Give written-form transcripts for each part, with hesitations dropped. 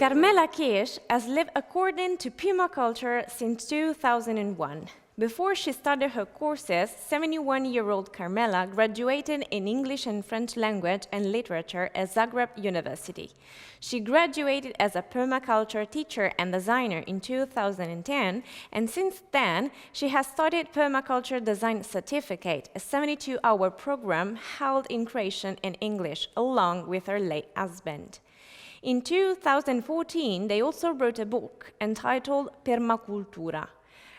Karmela Kiš has lived according to permaculture since 2001. Before she started her courses, 71-year-old Karmela graduated in English and French language and literature at Zagreb University. She graduated as a permaculture teacher and designer in 2010, and since then, she has studied permaculture design certificate, a 72-hour program held in Croatian and English, along with her late husband. In 2014, they also wrote a book entitled Permaculture.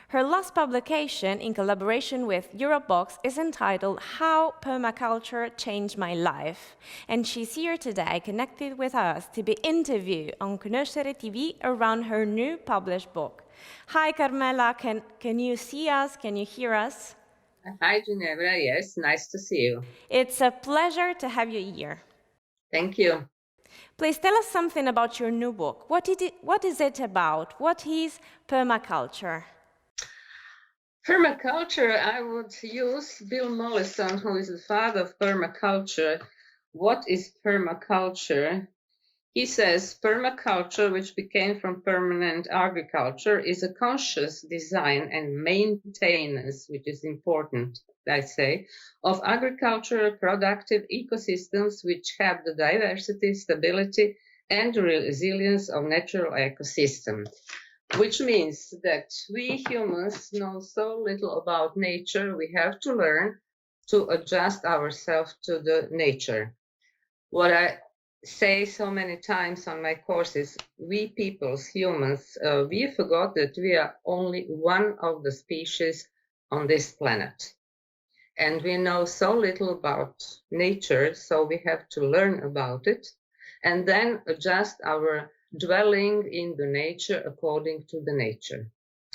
Her last publication, in collaboration with Eurobox, is entitled How Permaculture Changed My Life. And she's here today, connected with us, to be interviewed on Conoscere TV around her new published book. Hi, Karmela. Can you see us? Can you hear us? Hi, Ginevra. Yes, nice to see you. It's a pleasure to have you here. Thank you. Please tell us something about your new book. What is it about? What is permaculture? Permaculture, I would use Bill Mollison, who is the father of permaculture. What is permaculture? He says permaculture, which became from permanent agriculture, is a conscious design and maintenance, which is important, I say, of agricultural productive ecosystems which have the diversity, stability, and resilience of natural ecosystems. Which means that we humans know so little about nature, we have to learn to adjust ourselves to the nature. What I say so many times on my courses, we peoples, humans, we forgot that we are only one of the species on this planet. And we know so little about nature, so we have to learn about it and then adjust our dwelling in the nature according to the nature.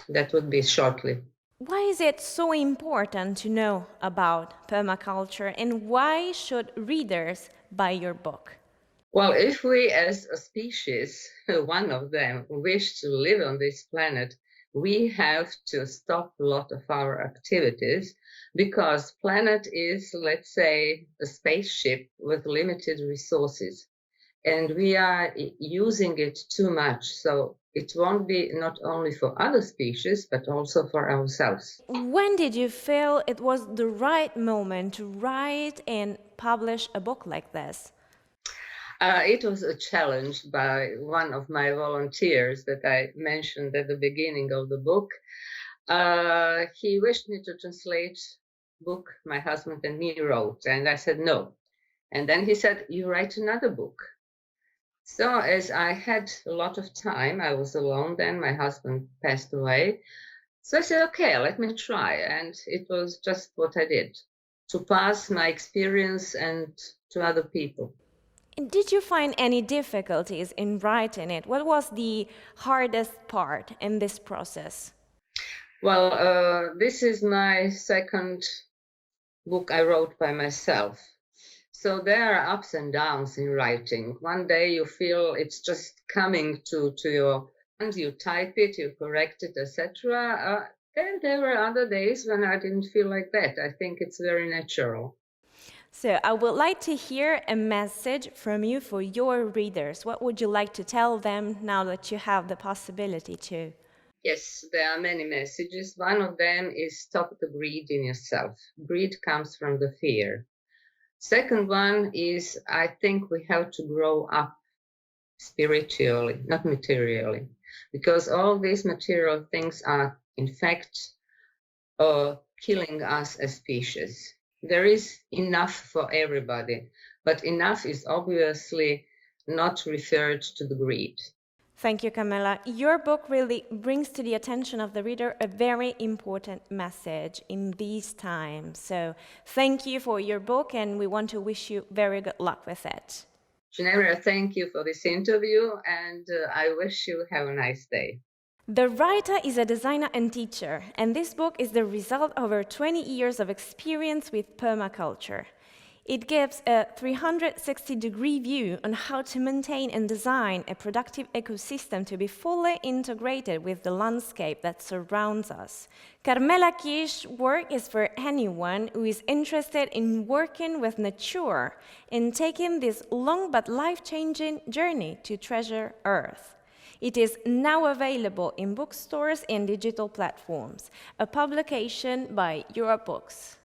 That would be shortly. Why is it so important to know about permaculture, and why should readers buy your book? Well, if we as a species, one of them, wish to live on this planet, we have to stop a lot of our activities because planet is, let's say, a spaceship with limited resources. And we are using it too much. So it won't be not only for other species, but also for ourselves. When did you feel it was the right moment to write and publish a book like this? It was a challenge by one of my volunteers that I mentioned at the beginning of the book. He wished me to translate book my husband and me wrote, and I said no. And then he said, "You write another book." So as I had a lot of time, I was alone then, my husband passed away. So I said, okay, let me try. And it was just what I did, to pass my experience and to other people. And did you find any difficulties in writing it? What was the hardest part in this process? Well, this is my second book I wrote by myself. So there are ups and downs in writing. One day you feel it's just coming to your hand, you type it, you correct it, etc. And there were other days when I didn't feel like that. I think it's very natural. So I would like to hear a message from you for your readers. What would you like to tell them now that you have the possibility to? Yes, there are many messages. One of them is stop the greed in yourself. Greed comes from the fear. Second one is, I think we have to grow up spiritually, not materially, because all these material things are, in fact, killing us as species. There is enough for everybody, but enough is obviously not referred to the greed. Thank you, Karmela. Your book really brings to the attention of the reader a very important message in these times. So thank you for your book, and we want to wish you very good luck with it. Ginevra, thank you for this interview, and I wish you have a nice day. The writer is a designer and teacher, and this book is the result of her 20 years of experience with permaculture. It gives a 360-degree view on how to maintain and design a productive ecosystem to be fully integrated with the landscape that surrounds us. Karmela Kiš's work is for anyone who is interested in working with nature and taking this long but life-changing journey to treasure Earth. It is now available in bookstores and digital platforms, a publication by Europe Books.